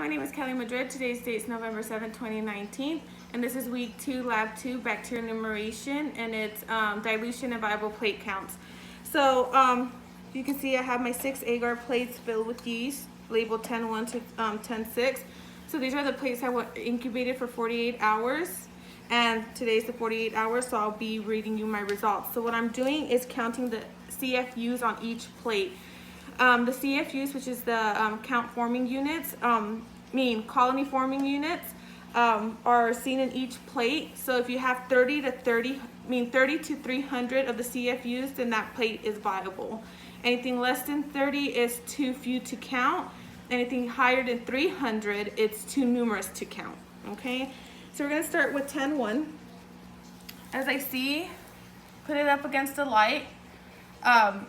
my name is Kelly Madrid. Today's date is November 7, 2019, and this is week 2, lab 2, bacterial enumeration, and it's dilution and viable plate counts. So you can see I have my 6 agar plates filled with yeast, labeled 10-1 to 10-6. So these are the plates that were incubated for 48 hours, and today's the 48 hours, so I'll be reading you my results. So what I'm doing is counting the CFUs on each plate. The CFUs, which is the count forming units, colony forming units, are seen in each plate. So if you have 30 to 300 of the CFUs, then that plate is viable. Anything less than 30 is too few to count. Anything higher than 300, it's too numerous to count. Okay, so we're gonna start with 10-1. As I see, put it up against the light. You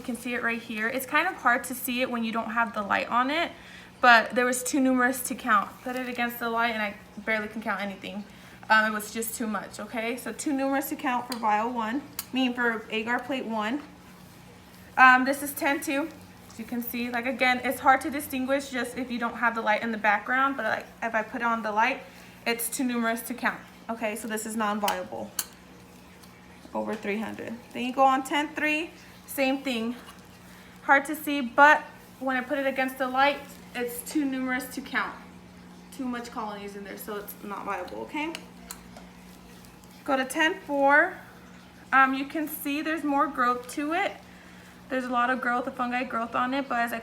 can see it right here. It's kind of hard to see it when you don't have the light on it, but there was too numerous to count. Put it against the light and I barely can count anything. It was just too much, okay? So too numerous to count for vial 1, for agar plate 1. This is 10-2. As you can see, like again, it's hard to distinguish just if you don't have the light in the background, but like if I put on the light, it's too numerous to count. Okay, so this is non-viable. Over 300. Then you go on 10-3. Same thing, hard to see, but when I put it against the light, it's too numerous to count. Too much colonies in there, so it's not viable, okay? Go to 10-4. You can see there's more growth to it. There's a lot of growth, the fungi growth on it, but as I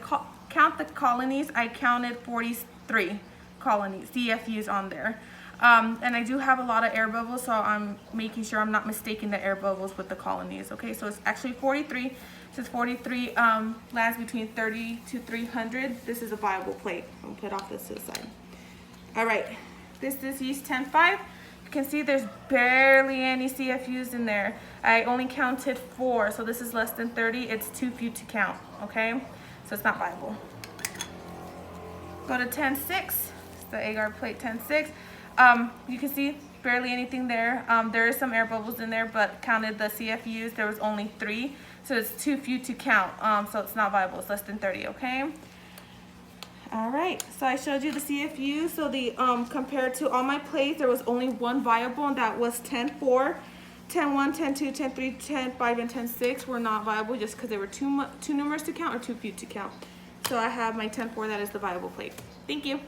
count the colonies, I counted 43 colonies, CFUs on there. And I do have a lot of air bubbles, so I'm making sure I'm not mistaking the air bubbles with the colonies. Okay, so it's actually 43. Since 43 lands between 30 to 300, this is a viable plate. I'll put off this to the side. All right, this is yeast 10-5. You can see there's barely any CFUs in there. I only counted 4, so this is less than 30. It's too few to count, okay? So it's not viable. Go to 10-6, it's the agar plate 10-6. You can see barely anything there. There is some air bubbles in there, but counted the CFUs, there was only 3. So it's too few to count, so it's not viable. It's less than 30, okay? All right, so I showed you the CFU. So the compared to all my plates, there was only one viable, and that was 10-4. 10-1, 10-2, 10-3, 10-5, and 10-6 were not viable just because they were too numerous to count or too few to count. So I have my 10-4, that is the viable plate. Thank you.